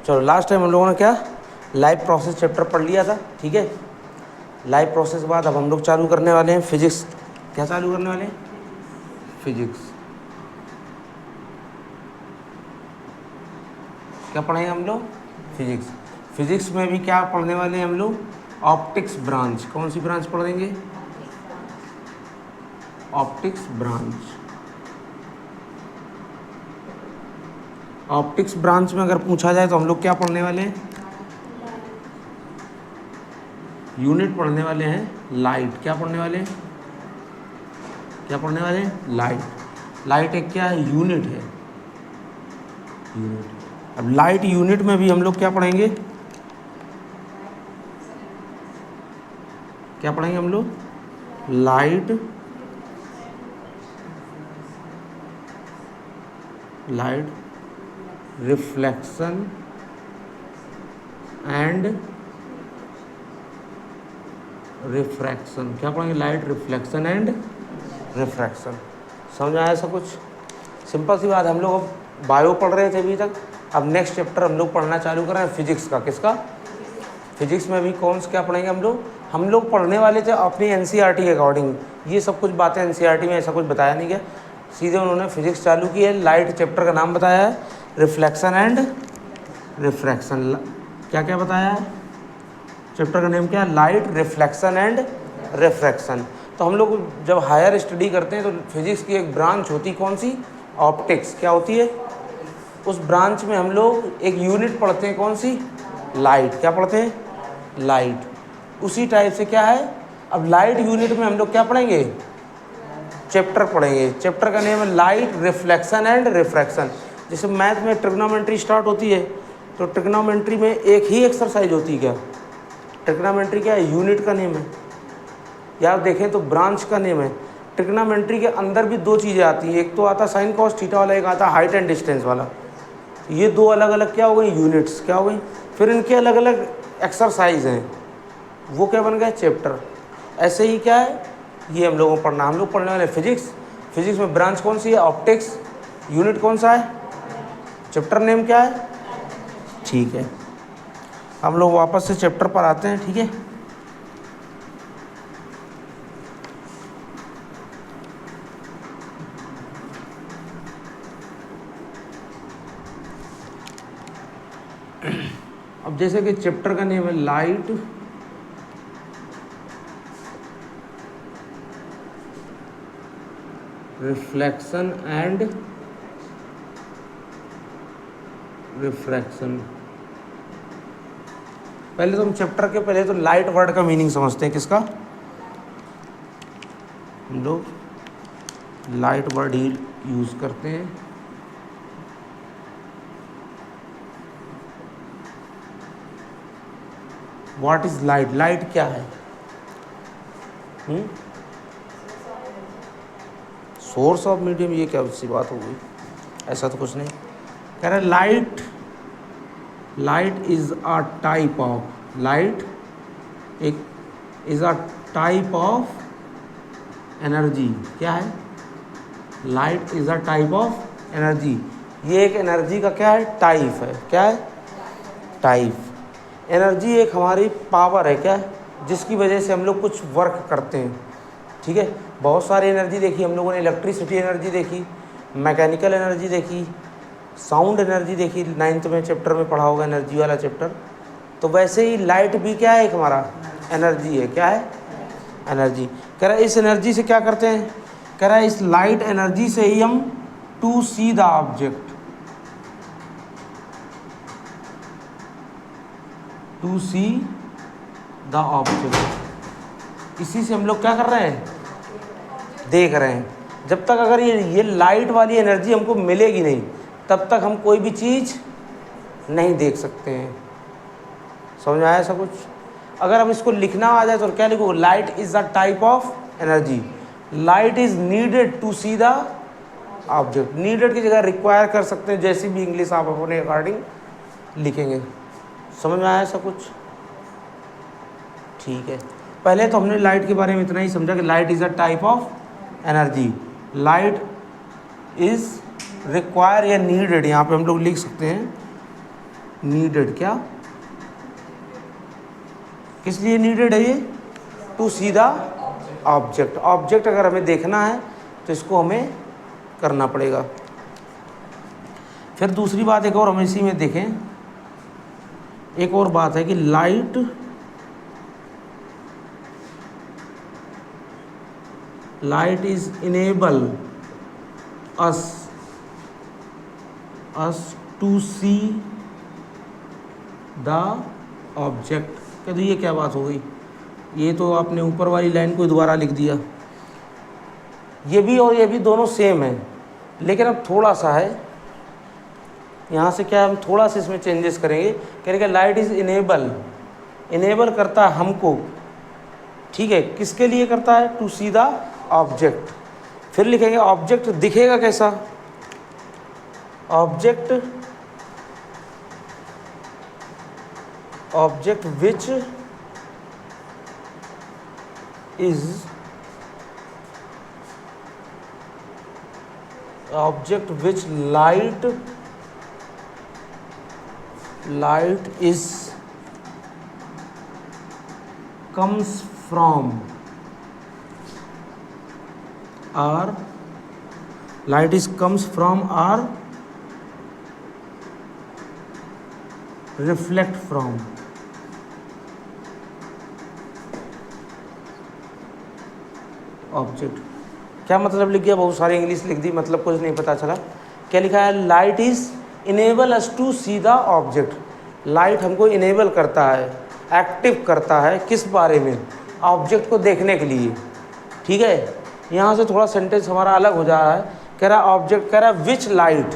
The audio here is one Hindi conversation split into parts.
चलो लास्ट टाइम हम लोगों ने क्या लाइव प्रोसेस चैप्टर पढ़ लिया था, ठीक है। लाइव प्रोसेस के बाद अब हम लोग चालू करने वाले हैं फिजिक्स। क्या चालू करने वाले हैं? फिजिक्स। क्या पढ़ेंगे हम लोग? फिजिक्स। फिजिक्स में भी क्या पढ़ने वाले हैं हम लोग? Optics branch. कौन सी ब्रांच पढ़ेंगे? Optics branch. ऑप्टिक्स ब्रांच में अगर पूछा जाए तो हम लोग क्या पढ़ने वाले हैं? यूनिट पढ़ने वाले हैं लाइट। क्या पढ़ने वाले हैं? क्या पढ़ने वाले हैं? लाइट। लाइट एक क्या है? यूनिट है, यूनिट। अब लाइट यूनिट में भी हम लोग क्या पढ़ेंगे? क्या पढ़ेंगे हम लोग? Light reflection and refraction. क्या पढ़ेंगे? Light reflection and refraction. समझ आया सब कुछ? सिंपल सी बात। हम लोग अब बायो पढ़ रहे थे अभी तक, अब नेक्स्ट चैप्टर हम लोग पढ़ना चालू कर रहे हैं फिजिक्स का। किसका? फिजिक्स में भी कौन सा क्या पढ़ेंगे हम लोग पढ़ने वाले थे अपनी एनसीईआरटी के अकॉर्डिंग। ये सब कुछ बातें एनसीईआरटी में ऐसा कुछ बताया नहीं गया, सीधे उन्होंने फिजिक्स चालू की है। लाइट चैप्टर का नाम बताया है, रिफ्लेक्शन एंड रिफ्रैक्शन। क्या क्या बताया है? चैप्टर का नेम क्या है? Light reflection and refraction. तो हम लोग जब हायर स्टडी करते हैं तो फिजिक्स की एक ब्रांच होती, कौन सी? ऑप्टिक्स। क्या होती है? उस ब्रांच में हम लोग एक यूनिट पढ़ते हैं, कौन सी? लाइट। क्या पढ़ते हैं? लाइट। उसी टाइप से क्या है, अब लाइट यूनिट में हम लोग क्या पढ़ेंगे? चैप्टर पढ़ेंगे। चैप्टर का नेम है लाइट रिफ्लेक्शन एंड रिफ्रैक्शन। जैसे मैथ में ट्रिग्नोमेट्री स्टार्ट होती है तो ट्रिग्नोमेट्री में एक ही एक्सरसाइज होती है। क्या ट्रिग्नोमेट्री क्या है? यूनिट का नेम है, या आप देखें तो ब्रांच का नेम है। ट्रिग्नोमेट्री के अंदर भी दो चीज़ें आती हैं, एक तो आता साइन कॉस थीटा वाला, एक आता हाइट एंड डिस्टेंस वाला। ये दो अलग अलग क्या हो गई? यूनिट्स। क्या हो गई? फिर इनके अलग अलग एक्सरसाइज हैं, वो क्या बन गए? चैप्टर। ऐसे ही क्या है, ये हम लोगों को पढ़ना। हम लोग पढ़ने वाले फिजिक्स। फिजिक्स में ब्रांच कौन सी है? ऑप्टिक्स। यूनिट कौन सा है? चैप्टर नेम क्या है? ठीक है, हम लोग वापस से चैप्टर पर आते हैं, ठीक है। अब जैसे कि चैप्टर का नेम है लाइट रिफ्लेक्शन एंड रिफ्रैक्शन। पहले तो हम चैप्टर के पहले तो लाइट वर्ड का मीनिंग समझते हैं। किसका? हम लोग लाइट वर्ड ही यूज करते हैं। What is light? लाइट क्या है? Source of medium. ये क्या सी बात हो गई? ऐसा तो कुछ नहीं। कह रहे light is a type of, light एक is a type of energy. क्या है? Light is a type of energy. ये एक एनर्जी का क्या है? टाइप है। क्या है? टाइप। एनर्जी एक हमारी पावर है, क्या है? जिसकी वजह से हम लोग कुछ वर्क करते हैं, ठीक है। बहुत सारी एनर्जी देखी हम लोगों ने। इलेक्ट्रिसिटी एनर्जी देखी, मैकेनिकल एनर्जी देखी, साउंड एनर्जी देखी, 9th में चैप्टर में पढ़ा होगा एनर्जी वाला चैप्टर। तो वैसे ही लाइट भी क्या है? एक हमारा एनर्जी है। क्या है? एनर्जी। कह रहा है इस एनर्जी से क्या करते हैं? कह रहा है इस लाइट एनर्जी से ही हम to see the object, to see the object, इसी से हम लोग क्या कर रहे हैं? देख रहे हैं। जब तक अगर ये लाइट वाली एनर्जी हमको मिलेगी नहीं, तब तक हम कोई भी चीज़ नहीं देख सकते हैं। समझ में आया ऐसा कुछ? अगर हम इसको लिखना आ जाए तो क्या लिखो? Light is a type of energy. Light is needed to see the object. Needed की जगह रिक्वायर कर सकते हैं, जैसी भी इंग्लिश आप अपने अकॉर्डिंग लिखेंगे। समझ में आया ऐसा कुछ? ठीक है, पहले तो हमने लाइट के बारे में इतना ही समझा कि light is a type of energy. Light is require या नीडेड, यहाँ पे हम लोग लिख सकते हैं नीडेड, क्या किस लिए नीडेड है ये? To see the object. Object अगर हमें देखना है तो इसको हमें करना पड़ेगा। फिर दूसरी बात एक और हम इसी में देखें, एक और बात है कि light is enable us to see the object. कहते ये क्या बात हो गई, ये तो आपने ऊपर वाली लाइन को दोबारा लिख दिया। ये भी और ये भी दोनों सेम है, लेकिन अब थोड़ा सा है, यहाँ से क्या हम थोड़ा सा इसमें चेंजेस करेंगे। कहेंगे लाइट इज इनेबल करता है हमको, ठीक है, किसके लिए करता है? To see the object. फिर लिखेंगे ऑब्जेक्ट दिखेगा कैसा? Object which light is comes from or reflect from। Object क्या मतलब लिख गया? बहुत सारी इंग्लिश लिख दी, मतलब कुछ नहीं पता चला। क्या लिखा है? Light is enable us to see the object. Light हमको इनेबल करता है, एक्टिव करता है, किस बारे में? ऑब्जेक्ट को देखने के लिए, ठीक है। यहाँ से थोड़ा सेंटेंस हमारा अलग हो जा रहा है। कह रहा ऑब्जेक्ट, कह रहा विच लाइट,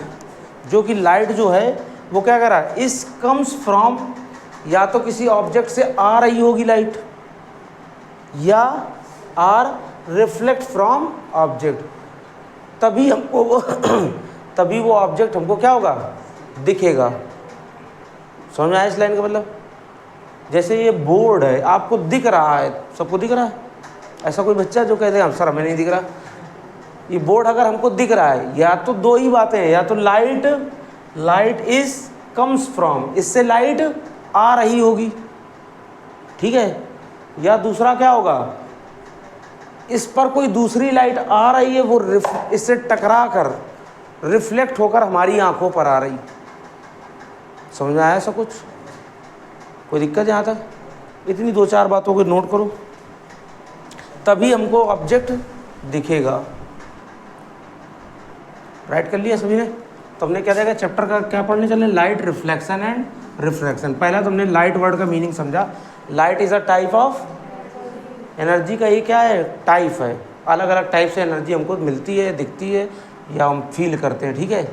जो कि लाइट जो है वो क्या कह रहा है? इस कम्स फ्रॉम, या तो किसी ऑब्जेक्ट से आ रही होगी लाइट, या आर रिफ्लेक्ट फ्रॉम ऑब्जेक्ट, तभी हमको वो तभी वो ऑब्जेक्ट हमको क्या होगा? दिखेगा। समझ में आया इस लाइन का मतलब? जैसे ये बोर्ड है, आपको दिख रहा है, सबको दिख रहा है, ऐसा कोई बच्चा जो कहते हैं सर हमें नहीं दिख रहा। ये बोर्ड अगर हमको दिख रहा है, या तो दो ही बातें हैं, या तो लाइट इज कम्स फ्रॉम, इससे लाइट आ रही होगी, ठीक है, या दूसरा क्या होगा? इस पर कोई दूसरी लाइट आ रही है, वो इससे टकरा कर रिफ्लेक्ट होकर हमारी आंखों पर आ रही। समझ में आया ऐसा कुछ? कोई दिक्कत यहाँ तक? इतनी दो चार बातों को नोट करो, तभी हमको ऑब्जेक्ट दिखेगा। राइट कर लिया सभी ने? तो हमने क्या देखा? चैप्टर का क्या पढ़ने चले? Light, reflection and refraction. पहला तो हमने लाइट वर्ड का मीनिंग समझा। Light is a type of energy का, ये क्या है? टाइप है। अलग अलग टाइप से एनर्जी हमको मिलती है, दिखती है, या हम फील करते हैं, ठीक है।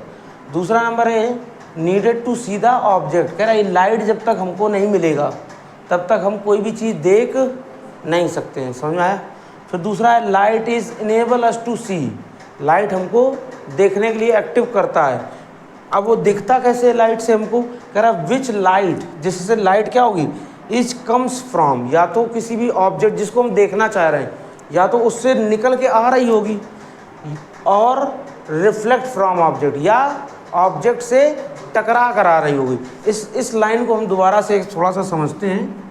दूसरा नंबर है needed to see the object. कह रहा है लाइट जब तक हमको नहीं मिलेगा तब तक हम कोई भी चीज़ देख नहीं सकते हैं। समझ में आया? फिर दूसरा है light is enable us to see. Light हमको देखने के लिए एक्टिव करता है। अब वो दिखता कैसे है लाइट से हमको? कह रहा है विच लाइट, जिससे लाइट क्या होगी? इज कम्स फ्रॉम, या तो किसी भी ऑब्जेक्ट जिसको हम देखना चाह रहे हैं, या तो उससे निकल के आ रही होगी, और रिफ्लेक्ट फ्रॉम ऑब्जेक्ट, या ऑब्जेक्ट से टकरा कर आ रही होगी। इस लाइन को हम दोबारा से थोड़ा सा समझते हैं।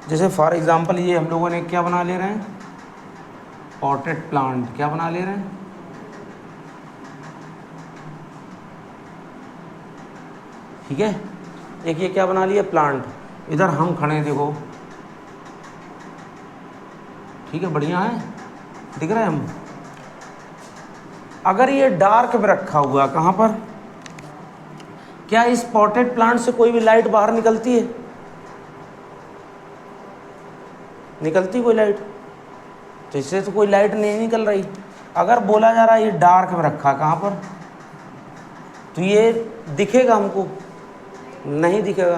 जैसे फॉर एग्जांपल ये हम लोगों ने क्या बना ले रहे हैं? Potted plant. क्या बना ले रहे हैं? ठीक है, एक ये क्या बना लिया? प्लांट। इधर हम खड़े हैं, देखो, ठीक है, बढ़िया है, दिख रहा है हम। अगर ये डार्क में रखा हुआ, कहाँ पर? क्या इस पॉटेड प्लांट से कोई भी लाइट बाहर निकलती है? निकलती कोई लाइट? तो इससे तो कोई लाइट नहीं निकल रही। अगर बोला जा रहा है ये डार्क में रखा, कहाँ पर, तो ये दिखेगा हमको? नहीं दिखेगा।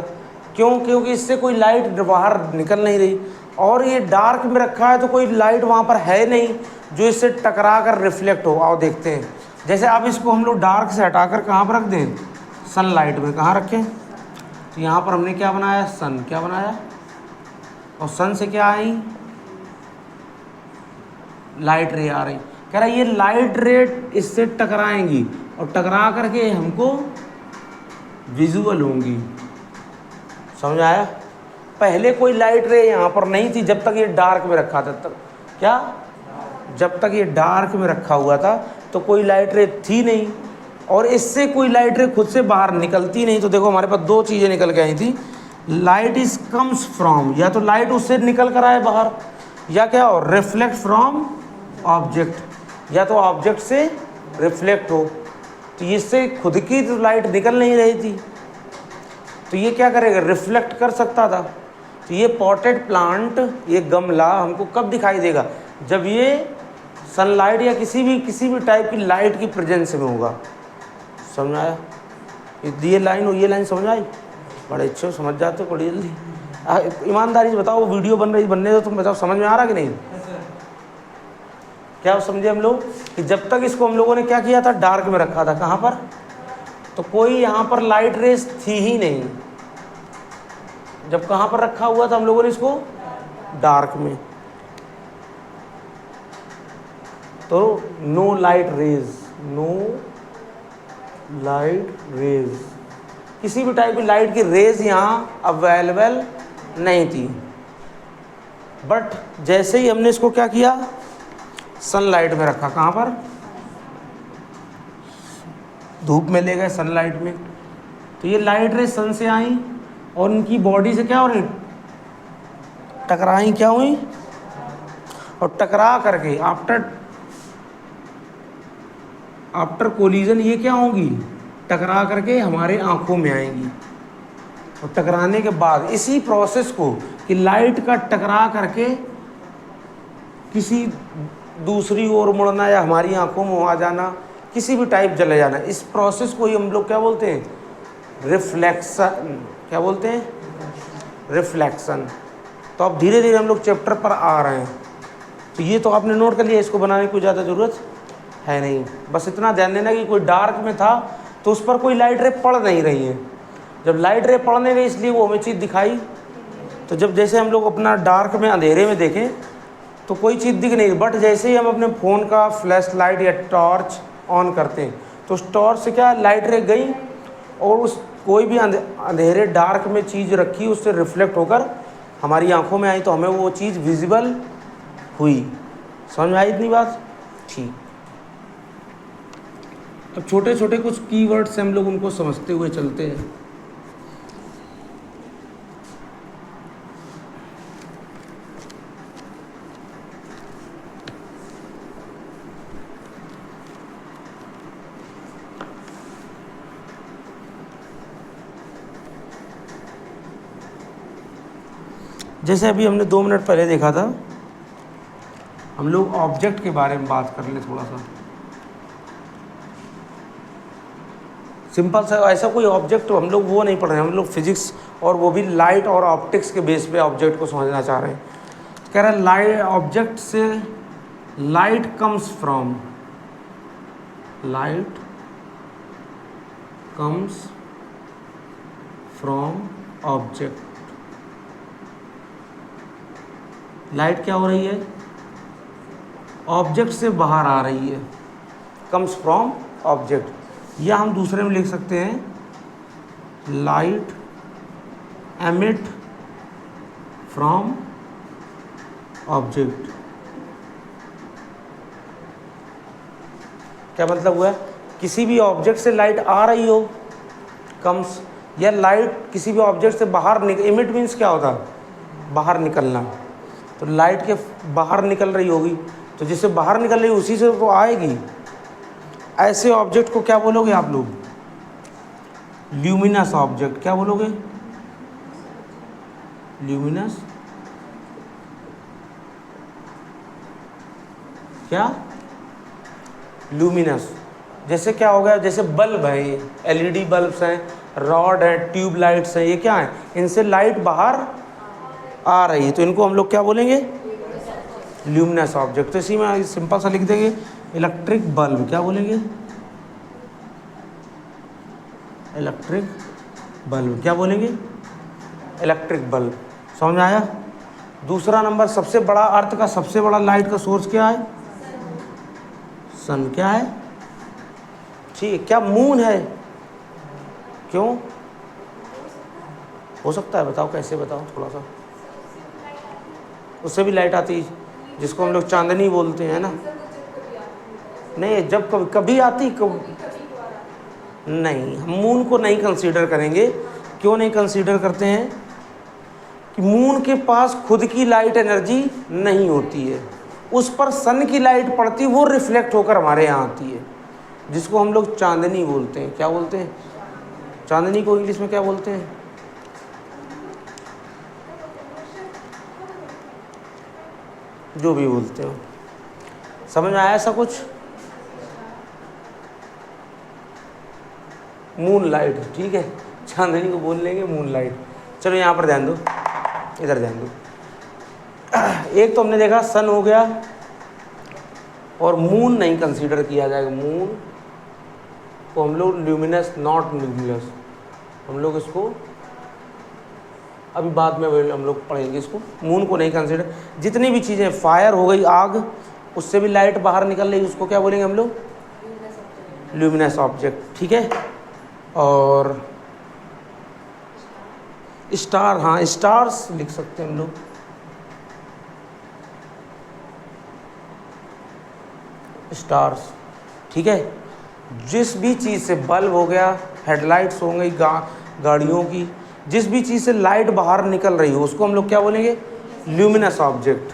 क्यों? क्योंकि इससे कोई लाइट बाहर निकल नहीं रही, और ये डार्क में रखा है तो कोई लाइट वहाँ पर है नहीं जो इससे टकरा कर रिफ्लेक्ट हो। आओ देखते हैं। जैसे अब इसको हम लोग डार्क से हटाकर कहाँ पर रख दें? सनलाइट में। कहाँ रखें? तो यहाँ पर हमने क्या बनाया? सन। क्या बनाया? और सन से क्या आई? लाइट रे आ रही, कह रहा है ये लाइट रे इससे टकराएंगी और टकरा करके हमको विजुअल होंगी। समझ आया? पहले कोई लाइट रे यहाँ पर नहीं थी जब तक ये डार्क में रखा था, तब क्या, जब तक ये डार्क में रखा हुआ था तो कोई लाइट रे थी नहीं, और इससे कोई लाइट रे खुद से बाहर निकलती नहीं। तो देखो हमारे पास दो चीज़ें निकल के आई थी, लाइट इज कम्स फ्रॉम, या तो लाइट उससे निकल कर आए बाहर, या क्या हो, रिफ्लेक्ट फ्रॉम ऑब्जेक्ट, या तो ऑब्जेक्ट से रिफ्लेक्ट हो। तो इससे खुद की तो लाइट निकल नहीं रही थी, तो ये क्या करेगा, रिफ्लेक्ट कर सकता था। तो ये पॉटेड प्लांट, ये गमला हमको कब दिखाई देगा, जब ये सनलाइट या किसी भी टाइप की लाइट की प्रेजेंस में होगा। समझ आया? ये लाइन और ये लाइन समझ आई? बड़े अच्छे समझ जाते हो बड़ी जल्दी। ईमानदारी से बताओ, वीडियो बनने दो, तुम बताओ समझ में आ रहा कि नहीं? क्या समझे हम लोग कि जब तक इसको हम लोगों ने क्या किया था, डार्क में रखा था। कहाँ पर? तो कोई यहाँ पर लाइट रेस थी ही नहीं। जब कहाँ पर रखा हुआ था हम लोगों ने इसको, डार्क में, तो no light rays, no light rays, किसी भी टाइप की लाइट की रेज यहाँ अवेलेबल नहीं थी। बट जैसे ही हमने इसको क्या किया, सनलाइट में रखा, कहाँ पर, धूप में ले गए सनलाइट में, तो ये लाइट रे सन से आई और उनकी बॉडी से क्या हो रही, टकराई, क्या हुई, और टकरा करके आफ्टर कोलिजन ये क्या होंगी, टकरा करके हमारे आंखों में आएंगी। और टकराने के बाद इसी प्रोसेस को कि लाइट का टकरा करके किसी दूसरी ओर मुड़ना या हमारी आंखों में आ जाना, किसी भी टाइप चले जाना, इस प्रोसेस को ही हम लोग क्या बोलते हैं, रिफ्लेक्शन। क्या बोलते हैं? रिफ्लेक्शन। तो अब धीरे धीरे हम लोग चैप्टर पर आ रहे हैं। तो ये तो आपने नोट कर लिया, इसको बनाने की कोई ज़्यादा ज़रूरत है नहीं। बस इतना ध्यान देना कि कोई डार्क में था तो उस पर कोई लाइट रे पड़ नहीं रही है। जब लाइट रे पड़ नहीं रही इसलिए वो हमें चीज़ दिखाई। तो जब जैसे हम लोग अपना डार्क में अंधेरे में देखें तो कोई चीज़ दिख नहीं, बट जैसे ही हम अपने फ़ोन का फ्लैश लाइट या टॉर्च ऑन करते हैं तो उस टॉर्च से क्या लाइट रे गई और उस कोई भी अंधेरे डार्क में चीज़ रखी उससे रिफ्लेक्ट होकर हमारी आंखों में आई, तो हमें वो चीज़ विजिबल हुई। समझ में आई इतनी बात? ठीक। अब छोटे छोटे कुछ कीवर्ड से हम लोग उनको समझते हुए चलते हैं। जैसे अभी हमने 2 मिनट पहले देखा था, हम लोग ऑब्जेक्ट के बारे में बात कर ले थोड़ा सा। सिंपल सा, ऐसा कोई ऑब्जेक्ट हम लोग वो नहीं पढ़ रहे हैं, हम लोग फिजिक्स और वो भी लाइट और ऑप्टिक्स के बेस पे ऑब्जेक्ट को समझना चाह रहे हैं। कह रहा है लाइट, ऑब्जेक्ट से light comes from, light comes from object. Light क्या हो रही है, ऑब्जेक्ट से बाहर आ रही है, कम्स फ्रॉम ऑब्जेक्ट। या हम दूसरे में लिख सकते हैं लाइट एमिट फ्रॉम ऑब्जेक्ट। क्या मतलब हुआ, किसी भी ऑब्जेक्ट से लाइट आ रही हो, कम्स, या लाइट किसी भी ऑब्जेक्ट से बाहर एमिट मीन्स क्या होता है, बाहर निकलना। तो लाइट के बाहर निकल रही होगी, तो जिससे बाहर निकल रही उसी से तो आएगी। ऐसे ऑब्जेक्ट को क्या बोलोगे आप लोग, ल्यूमिनस ऑब्जेक्ट। क्या बोलोगे, ल्यूमिनस, क्या, ल्यूमिनस। जैसे क्या हो गया, जैसे बल्ब है, एलईडी बल्ब्स हैं, रॉड है, ट्यूब लाइट्स हैं, ये क्या है, इनसे लाइट बाहर आ रही है, तो इनको हम लोग क्या बोलेंगे, ल्यूमिनस ऑब्जेक्ट। तो इसी में सिंपल सा लिख देंगे इलेक्ट्रिक बल्ब। क्या बोलेंगे, इलेक्ट्रिक बल्ब। क्या बोलेंगे, इलेक्ट्रिक बल्ब। समझ में आया? दूसरा नंबर, सबसे बड़ा अर्थ का सबसे बड़ा लाइट का सोर्स क्या है, सन क्या है? ठीक है, क्या मून है? क्यों हो सकता है? बताओ कैसे, बताओ थोड़ा सा। उससे भी लाइट आती है, जिसको हम लोग चांदनी बोलते हैं ना। नहीं, जब कभी कभी आती, नहीं, हम मून को नहीं कंसीडर करेंगे। क्यों नहीं कंसीडर करते हैं? कि मून के पास खुद की लाइट एनर्जी नहीं होती है, उस पर सन की लाइट पड़ती, वो रिफ्लेक्ट होकर हमारे यहाँ आती है, जिसको हम लोग चांदनी बोलते हैं। क्या बोलते हैं? चांदनी को इंग्लिश में क्या बोलते हैं? जो भी बोलते हो। समझ में आया ऐसा कुछ? मून लाइट, ठीक है, चांदनी को बोल लेंगे मून लाइट। चलो यहाँ पर ध्यान दो, इधर ध्यान दो। एक तो हमने देखा सन हो गया, और मून नहीं कंसीडर किया जाएगा। मून को हम लोग ल्यूमिनस, नॉट ल्यूमिनस, हम लोग इसको अभी बाद में हम लोग पढ़ेंगे इसको। मून को नहीं कंसीडर। जितनी भी चीज़ें, फायर हो गई, आग, उससे भी लाइट बाहर निकल रही, उसको क्या बोलेंगे हम लोग? ल्यूमिनस ऑब्जेक्ट, ठीक है। और स्टार, हाँ स्टार्स लिख सकते हैं हम लोग। स्टार्स, ठीक है। जिस भी चीज़ से, बल्ब हो गया, हेडलाइट्स हो गई गाड़ियों की, जिस भी चीज़ से लाइट बाहर निकल रही हो, उसको हम लोग क्या बोलेंगे? Luminous object.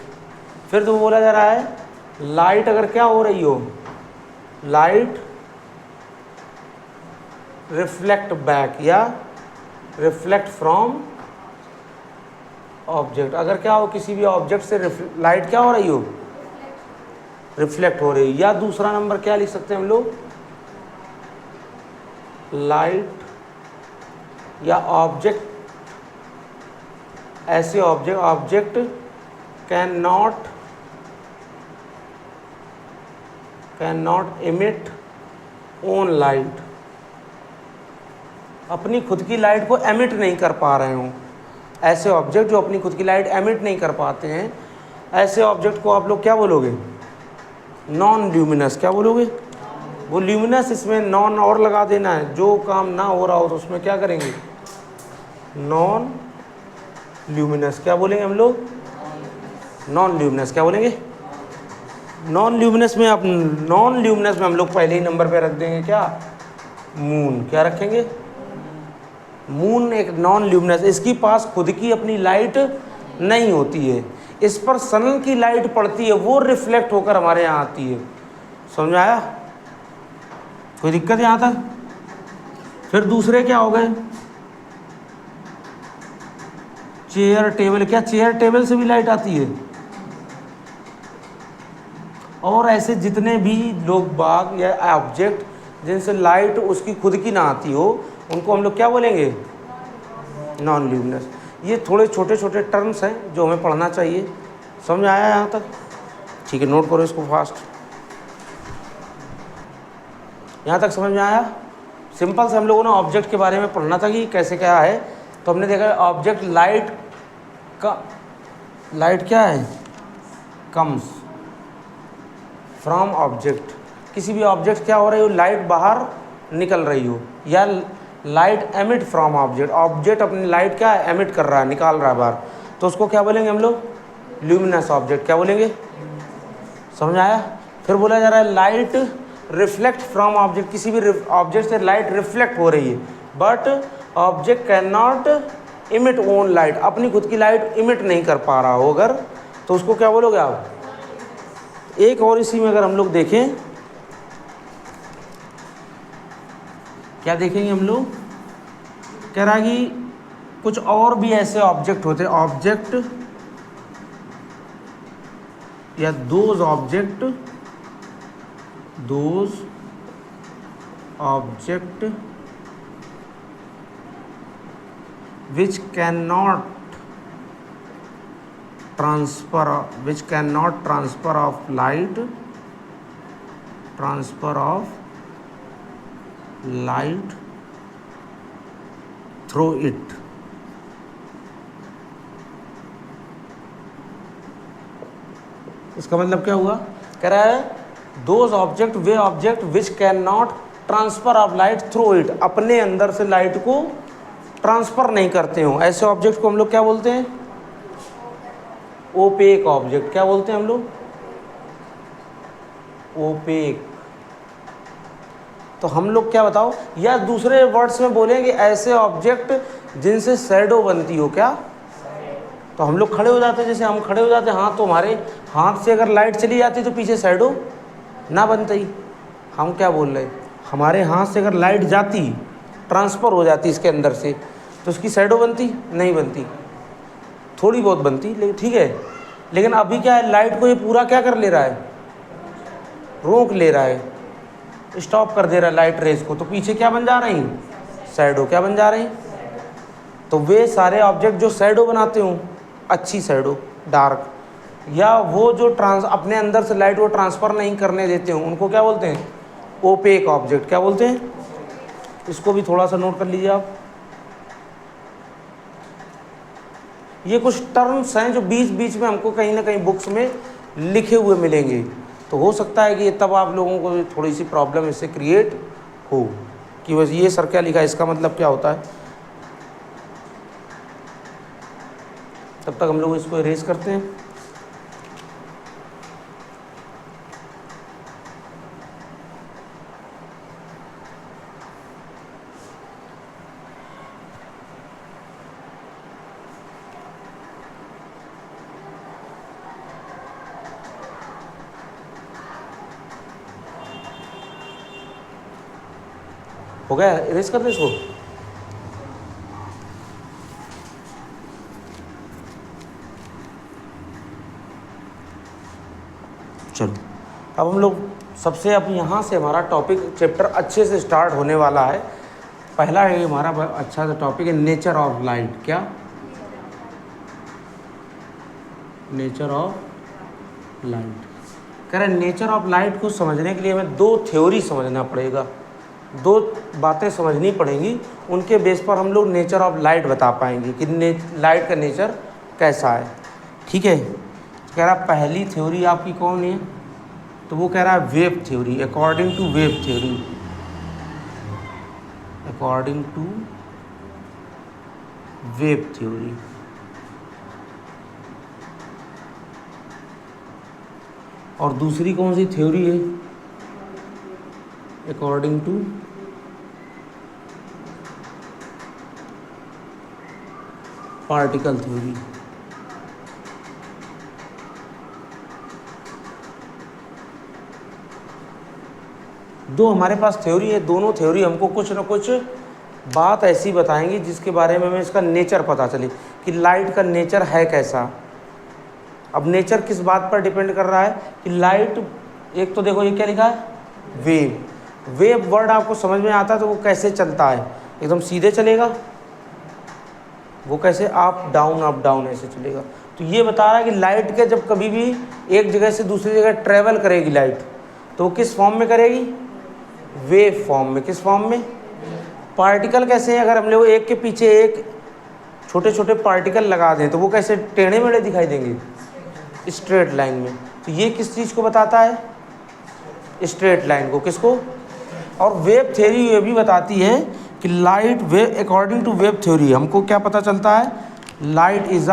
फिर तो बोला जा रहा है लाइट अगर क्या हो रही हो, लाइट रिफ्लेक्ट बैक या रिफ्लेक्ट फ्रॉम ऑब्जेक्ट। अगर क्या हो, किसी भी ऑब्जेक्ट से लाइट क्या हो रही हो? रिफ्लेक्ट हो रही है। या दूसरा नंबर क्या लिख सकते हैं हम लोग? लाइट या ऑब्जेक्ट, ऐसे object can not emit own light, अपनी खुद की लाइट को एमिट नहीं कर पा रहे हो। ऐसे ऑब्जेक्ट जो अपनी खुद की लाइट एमिट नहीं कर पाते हैं, ऐसे ऑब्जेक्ट को आप लोग क्या बोलोगे? Non luminous. क्या बोलोगे? वो ल्यूमिनस, इसमें नॉन और लगा देना है। जो काम ना हो रहा हो तो उसमें क्या करेंगे? Non luminous. क्या बोलेंगे हम लोग? Non luminous. क्या बोलेंगे? नॉन ल्यूमिनस में, आप नॉन ल्यूमिनस में हम लोग पहले ही नंबर पे रख देंगे क्या? मून। क्या रखेंगे? मून एक नॉन ल्यूमिनस, इसके पास खुद की अपनी लाइट नहीं होती है, इस पर सन की लाइट पड़ती है, वो रिफ्लेक्ट होकर हमारे यहाँ आती है। समझ आया? कोई दिक्कत यहाँ तक? फिर दूसरे क्या हो गए? Chair table. क्या चेयर टेबल से भी लाइट आती है? और ऐसे जितने भी लोग बाग या ऑब्जेक्ट जिनसे लाइट उसकी खुद की ना आती हो, उनको हम लोग क्या बोलेंगे? Non luminous. ये थोड़े छोटे छोटे टर्म्स हैं जो हमें पढ़ना चाहिए। समझ आया यहाँ तक? ठीक है, नोट करो इसको फास्ट। यहाँ तक समझ में आया? सिंपल से हम लोगों ने ऑब्जेक्ट के बारे में पढ़ना था कि कैसे क्या है। तो हमने देखा ऑब्जेक्ट लाइट का, लाइट क्या है? Comes from object. किसी भी ऑब्जेक्ट क्या हो रही हो, लाइट बाहर निकल रही हो, या light emit from object, object अपनी लाइट क्या एमिट कर रहा है, निकाल रहा है बाहर, तो उसको क्या बोलेंगे हम लोग? Luminous object. क्या बोलेंगे? समझ आया? फिर बोला जा रहा है लाइट रिफ्लेक्ट फ्रॉम ऑब्जेक्ट। किसी भी ऑब्जेक्ट से लाइट रिफ्लेक्ट हो रही है, but object can not emit own light, अपनी खुद की लाइट इमिट नहीं कर पा रहा हो अगर, तो उसको क्या बोलोगे आप? एक और इसी में अगर हम लोग देखें, क्या देखेंगे हम लोग? कह रहा है कि कुछ और भी ऐसे ऑब्जेक्ट होते हैं, ऑब्जेक्ट या those object which cannot transfer of light through it। इसका मतलब क्या हुआ? कह रहा है those object way object which can not transfer of light through it, अपने अंदर से लाइट को ट्रांसफर नहीं करते हो, ऐसे ऑब्जेक्ट को हम लोग क्या बोलते हैं? Opaque object. क्या बोलते हैं हम लोग? ओपेक। तो हम लोग क्या बताओ, या दूसरे वर्ड्स में बोलेंगे ऐसे ऑब्जेक्ट जिनसे शैडो बनती हो। क्या? तो हम लोग खड़े हो जाते हैं, जैसे हम खड़े हो जाते हैं हाथ, तो हमारे हाथ से अगर लाइट चली जाती तो पीछे शैडो ना बनता ही। हम क्या बोल रहे हैं, हमारे हाथ से अगर लाइट जाती, ट्रांसफ़र हो जाती इसके अंदर से, तो उसकी शैडो बनती? नहीं बनती, थोड़ी बहुत बनती, लेकिन ठीक है। लेकिन अभी क्या है, लाइट को ये पूरा क्या कर ले रहा है? रोक ले रहा है, स्टॉप कर दे रहा है लाइट रेस को, तो पीछे क्या बन जा रही? शैडो। क्या बन जा रही? तो वे सारे ऑब्जेक्ट जो शैडो बनाते हो, अच्छी शैडो, डार्क, या वो जो अपने अंदर से लाइट वो ट्रांसफ़र नहीं करने देते हो, उनको क्या बोलते हैं? Opaque object. क्या बोलते हैं? इसको भी थोड़ा सा नोट कर लीजिए आप। ये कुछ टर्म्स हैं जो बीच बीच में हमको कहीं ना कहीं बुक्स में लिखे हुए मिलेंगे, तो हो सकता है कि तब आप लोगों को थोड़ी सी प्रॉब्लम इससे क्रिएट हो कि बस ये सर क्या लिखा है, इसका मतलब क्या होता है। तब तक हम लोग इसको इरेज करते हैं। हो गया? इरेज कर दें इसको। चलो अब हम लोग सबसे, अब यहाँ से हमारा टॉपिक चैप्टर अच्छे से स्टार्ट होने वाला है। पहला है हमारा अच्छा सा टॉपिक है नेचर ऑफ लाइट। क्या? Nature of light. कह रहे नेचर ऑफ लाइट को समझने के लिए हमें दो थ्योरी समझना पड़ेगा, दो बातें समझनी पड़ेंगी, उनके बेस पर हम लोग नेचर ऑफ लाइट बता पाएंगे कि लाइट का नेचर कैसा है। ठीक है? कह रहा पहली थ्योरी आपकी कौन है? तो वो कह रहा है wave theory, according to wave theory. According to wave theory. और दूसरी कौन सी थ्योरी है? According to particle theory. दो हमारे पास थ्योरी है, दोनों थ्योरी हमको कुछ ना कुछ बात ऐसी बताएंगी जिसके बारे में हमें इसका नेचर पता चले कि लाइट का नेचर है कैसा। अब नेचर किस बात पर डिपेंड कर रहा है कि लाइट, एक तो देखो ये क्या लिखा है? वेव। वेव वर्ड आपको समझ में आता है तो वो कैसे चलता है? एकदम सीधे चलेगा? वो कैसे? अप डाउन ऐसे चलेगा। तो ये बता रहा है कि लाइट के जब कभी भी एक जगह से दूसरी जगह ट्रेवल करेगी लाइट, तो किस फॉर्म में करेगी? वेव फॉर्म में। किस फॉर्म में? पार्टिकल कैसे हैं? अगर हम लोग एक के पीछे एक छोटे छोटे पार्टिकल लगा दें तो वो कैसे टेढ़े मेढ़े दिखाई देंगे? स्ट्रेट लाइन में। तो ये किस चीज़ को बताता है? स्ट्रेट लाइन को। किसको? और वेव थ्योरी ये भी बताती है कि light wave, according to wave theory हमको क्या पता चलता है? Light is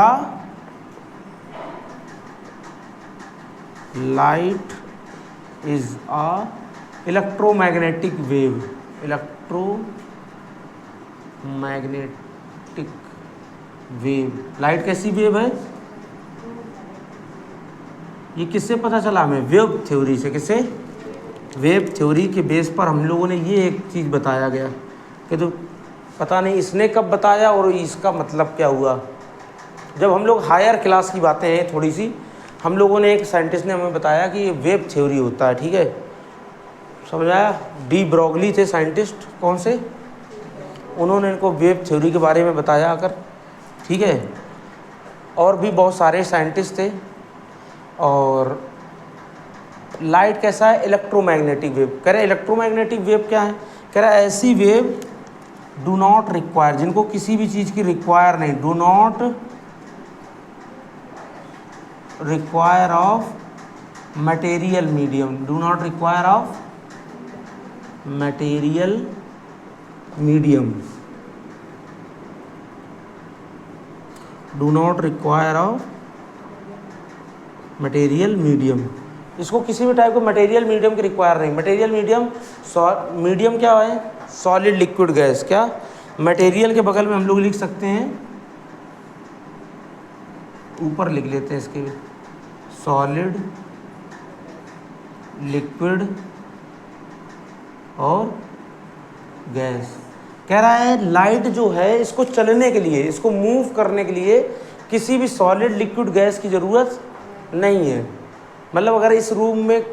a electromagnetic wave. Electromagnetic wave. Light कैसी वेव है? ये किससे पता चला हमें? वेव थ्योरी से। किससे? वेव थ्योरी के बेस पर हम लोगों ने ये एक चीज़ बताया गया कि तो पता नहीं इसने कब बताया और इसका मतलब क्या हुआ। जब हम लोग हायर क्लास की बातें हैं थोड़ी सी, हम लोगों ने, एक साइंटिस्ट ने हमें बताया कि ये वेव थ्योरी होता है। ठीक है? समझ आया? डी ब्रॉगली थे साइंटिस्ट। कौन से? उन्होंने इनको वेव थ्योरी के बारे में बताया आकर। ठीक है? और भी बहुत सारे साइंटिस्ट थे। और लाइट कैसा है? Electromagnetic wave. कह रहे इलेक्ट्रोमैग्नेटिक वेव क्या है? कह रहा है ऐसी वेव डू नॉट रिक्वायर, जिनको किसी भी चीज़ की रिक्वायर नहीं, do not require of material medium, do not require of material medium, do not require of material medium. इसको किसी भी टाइप का मटेरियल मीडियम की रिक्वायर नहीं। मटेरियल मीडियम, मीडियम क्या है? Solid liquid gas. क्या? मटेरियल के बगल में हम लोग लिख सकते हैं, ऊपर लिख लेते हैं इसके, सॉलिड लिक्विड और गैस। कह रहा है लाइट जो है इसको चलने के लिए, इसको मूव करने के लिए किसी भी सॉलिड लिक्विड गैस की ज़रूरत नहीं है। मतलब अगर इस रूम में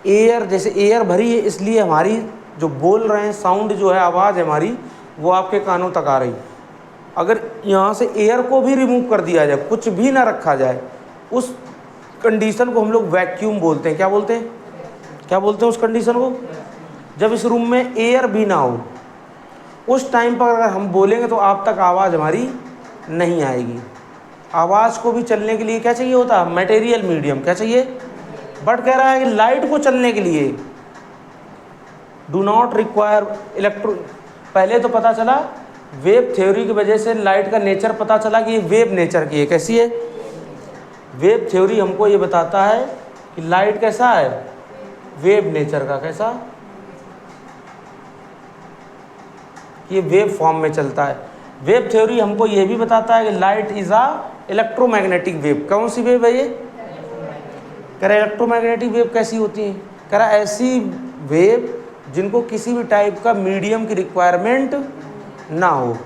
एयर, जैसे एयर भरी है, इसलिए हमारी जो बोल रहे हैं साउंड जो है, आवाज़ हमारी, वो आपके कानों तक आ रही। अगर यहाँ से एयर को भी रिमूव कर दिया जाए, कुछ भी ना रखा जाए, उस कंडीशन को हम लोग वैक्यूम बोलते हैं। क्या बोलते हैं? क्या बोलते हैं उस कंडीशन को? जब इस रूम में एयर भी ना हो, उस टाइम पर अगर हम बोलेंगे तो आप तक आवाज़ हमारी नहीं आएगी। आवाज़ को भी चलने के लिए क्या चाहिए होता है? Material medium. क्या चाहिए? बट कह रहा है कि लाइट को चलने के लिए डू नॉट रिक्वायर इलेक्ट्रो। पहले तो पता चला वेव थ्योरी की वजह से लाइट का नेचर पता चला कि ये वेव नेचर की है। कैसी है? वेव थ्योरी हमको ये बताता है कि लाइट कैसा है? वेव नेचर का। कैसा? ये वेव फॉर्म में चलता है। वेव थ्योरी हमको ये भी बताता है कि light is a electromagnetic wave. कौन सी वेव है ये? कह रहा इलेक्ट्रोमैग्नेटिक वेव कैसी होती है? कह रहा ऐसी वेव जिनको किसी भी टाइप का मीडियम की रिक्वायरमेंट ना हो,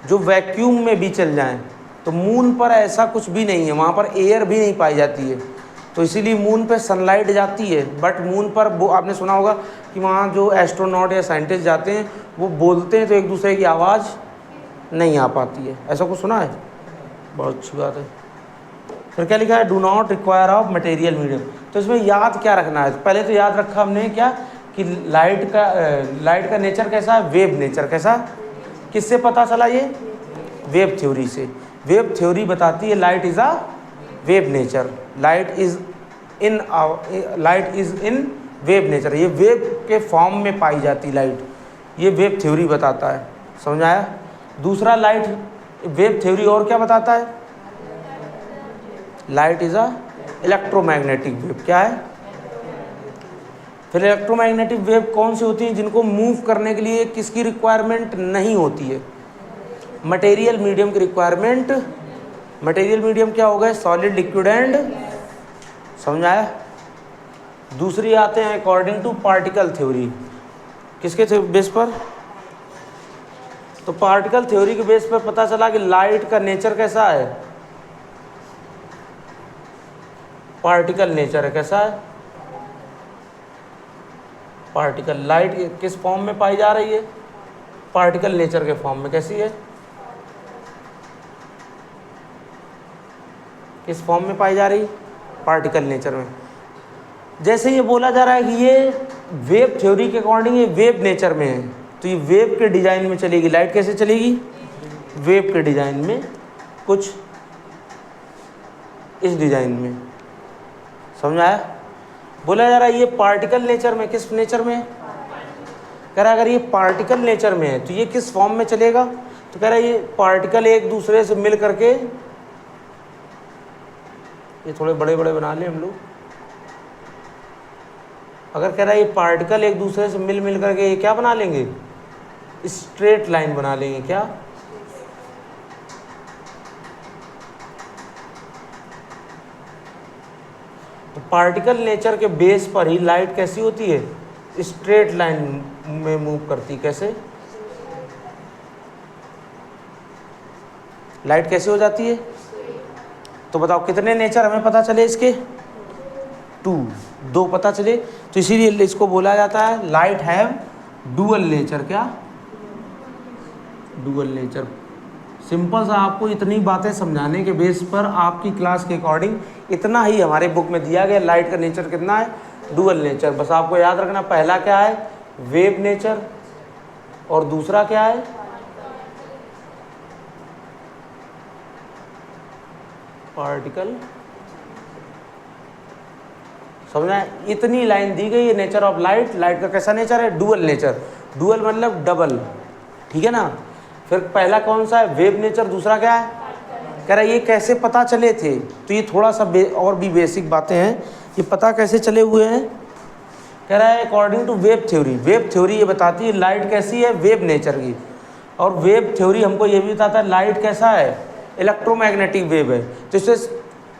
जो वैक्यूम में भी चल जाएं। तो मून पर ऐसा कुछ भी नहीं है, वहाँ पर एयर भी नहीं पाई जाती है, तो इसीलिए मून पे सनलाइट जाती है। बट मून पर वो आपने सुना होगा कि वहाँ जो एस्ट्रोनॉट या साइंटिस्ट जाते हैं वो बोलते हैं तो एक दूसरे की आवाज़ नहीं आ पाती है। ऐसा कुछ सुना है? बहुत अच्छी बात है। फिर क्या लिखा है? Do not require of material medium. तो इसमें याद क्या रखना है? पहले तो याद रखा हमने क्या कि लाइट का नेचर कैसा है? Wave nature. कैसा? किससे पता चला ये? वेव थ्योरी से। वेव थ्योरी बताती है light is a wave nature, light is in wave nature. ये वेव के फॉर्म में पाई जाती लाइट, ये वेव थ्योरी बताता है। समझ आया? दूसरा, लाइट वेव थ्योरी और क्या बताता है? Light is a electromagnetic wave. क्या है? फिर इलेक्ट्रोमैग्नेटिक वेव कौन सी होती है? जिनको मूव करने के लिए किसकी रिक्वायरमेंट नहीं होती है? मटेरियल मीडियम की रिक्वायरमेंट। मटेरियल मीडियम क्या हो गए? Solid, liquid and. समझ आया? दूसरी आते हैं अकॉर्डिंग टू पार्टिकल थ्योरी। किसके बेस पर? तो पार्टिकल थ्योरी के बेस पर पता चला कि लाइट का नेचर कैसा है? पार्टिकल नेचर है। कैसा है? पार्टिकल। लाइट किस फॉर्म में पाई जा रही है? पार्टिकल नेचर के फॉर्म में। कैसी है? किस फॉर्म में पाई जा रही? पार्टिकल नेचर में। जैसे ये बोला जा रहा है कि ये वेव थ्योरी के अकॉर्डिंग ये वेव नेचर में है, तो ये वेव के डिज़ाइन में चलेगी। लाइट कैसे चलेगी? वेव के डिज़ाइन में, कुछ इस डिज़ाइन में। समझ आया? बोला जा रहा है ये पार्टिकल नेचर में। किस नेचर में? कह रहा है अगर ये पार्टिकल नेचर में है तो ये किस फॉर्म में चलेगा? तो कह रहा है ये पार्टिकल एक दूसरे से मिल करके, ये थोड़े बड़े बड़े बना लें हम लोग। अगर कह रहा है ये पार्टिकल एक दूसरे से मिल करके ये क्या बना लेंगे? स्ट्रेट लाइन बना लेंगे। क्या? तो पार्टिकल नेचर के बेस पर ही लाइट कैसी होती है? स्ट्रेट लाइन में मूव करती। कैसे? लाइट कैसे हो जाती है? तो बताओ कितने नेचर हमें पता चले इसके? 2 पता चले। तो इसीलिए इसको बोला जाता है लाइट हैव डुअल नेचर। क्या? Dual nature. सिंपल सा आपको इतनी बातें समझाने के बेस पर आपकी क्लास के अकॉर्डिंग इतना ही हमारे बुक में दिया गया। लाइट का नेचर कितना है? Dual nature. बस आपको याद रखना, पहला क्या है? वेव नेचर, और दूसरा क्या है? पार्टिकल समझा? इतनी लाइन दी गई है नेचर ऑफ लाइट। लाइट का कैसा नेचर है? Dual nature. डुअल मतलब डबल, ठीक है ना। फिर पहला कौन सा है? Wave nature. दूसरा क्या है? कह रहा है ये कैसे पता चले थे, तो ये थोड़ा सा और भी बेसिक बातें हैं, ये पता कैसे चले हुए हैं। कह रहा है according to wave theory. Wave theory ये बताती है लाइट कैसी है, वेव नेचर की। और वेव थ्योरी हमको ये भी बताता है लाइट कैसा है, इलेक्ट्रोमैग्नेटिक वेव है। तो इससे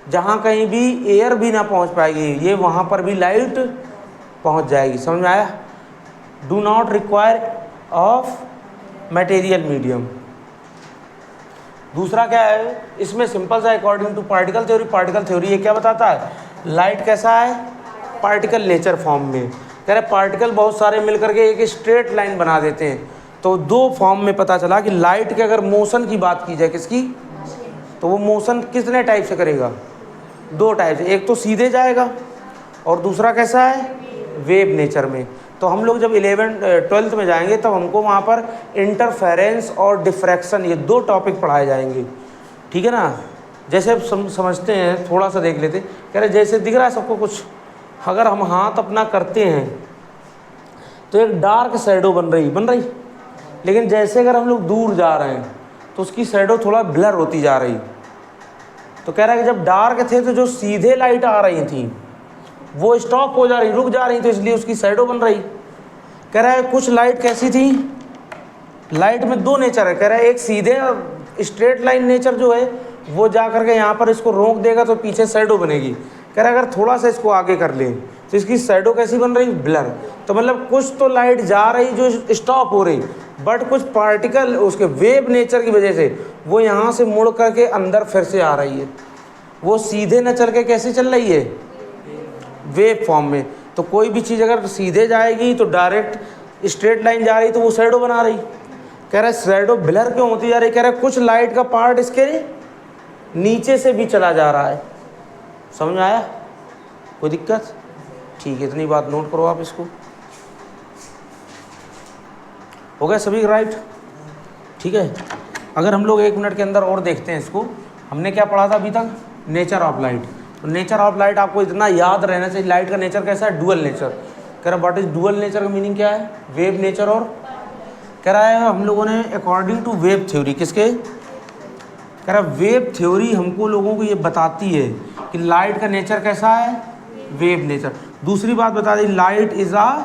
जहाँ कहीं भी एयर भी ना पहुँच पाएगी, ये वहाँ पर भी लाइट पहुँच जाएगी। समझ में आया? Do not require of material medium. दूसरा क्या है इसमें? सिंपल सा, according to particle theory. Particle theory ये क्या बताता है? लाइट कैसा है, पार्टिकल नेचर फॉर्म में। कह रहे पार्टिकल बहुत सारे मिलकर के एक स्ट्रेट लाइन बना देते हैं। तो दो फॉर्म में पता चला कि लाइट के अगर मोशन की बात की जाए, किसकी, तो वो मोशन कितने टाइप से करेगा? दो टाइप से। एक तो सीधे जाएगा और दूसरा कैसा है, वेव नेचर में। तो हम लोग जब 11th-12th में जाएंगे तब हमको वहाँ पर इंटरफेरेंस और डिफ्रैक्शन, ये दो टॉपिक पढ़ाए जाएंगे, ठीक है ना। जैसे समझते हैं, थोड़ा सा देख लेते। कह रहे जैसे दिख रहा है सबको कुछ, अगर हम हाथ अपना करते हैं तो एक डार्क शैडो बन रही, लेकिन जैसे अगर हम लोग दूर जा रहे हैं तो उसकी शैडो थोड़ा ब्लर होती जा रही। तो कह रहा है कि जब डार्क थे तो जो सीधे लाइट आ रही थी वो स्टॉप हो जा रही, रुक जा रही, तो इसलिए उसकी शैडो बन रही। कह रहा है कुछ लाइट कैसी थी, लाइट में दो नेचर है। कह रहा है एक सीधे स्ट्रेट लाइन नेचर जो है वो जा करके यहाँ पर इसको रोक देगा तो पीछे शैडो बनेगी। कह रहा है अगर थोड़ा सा इसको आगे कर ले तो इसकी शैडो कैसी बन रही, ब्लर। तो मतलब कुछ तो लाइट जा रही जो स्टॉप हो रही, बट कुछ पार्टिकल उसके वेव नेचर की वजह से वो यहाँ से मुड़ करके अंदर फिर से आ रही है। वो सीधे न चल के कैसे चल रही है, वेव फॉर्म में। तो कोई भी चीज़ अगर सीधे जाएगी तो डायरेक्ट स्ट्रेट लाइन जा रही तो वो शैडो बना रही। कह रहा है शैडो ब्लर क्यों होती जा रही? कह रहा है कुछ लाइट का पार्ट इसके नीचे से भी चला जा रहा है। समझ में आया? कोई दिक्कत? ठीक है, इतनी बात नोट करो आप इसको। हो गया सभी राइट? ठीक है। अगर हम लोग 1 मिनट के अंदर और देखते हैं इसको, हमने क्या पढ़ा था अभी तक? Nature of light. तो नेचर ऑफ लाइट आपको इतना याद रहना चाहिए, लाइट का नेचर कैसा है, डुअल नेचर। कह रहा व्हाट इज डुअल नेचर का मीनिंग क्या है? Wave nature. और कह रहा है हम लोगों ने अकॉर्डिंग टू वेव थ्योरी, किसके? कह रहा वेव थ्योरी हमको लोगों को ये बताती है कि लाइट का नेचर कैसा है, वेव नेचर। दूसरी बात बता दी, लाइट इज आ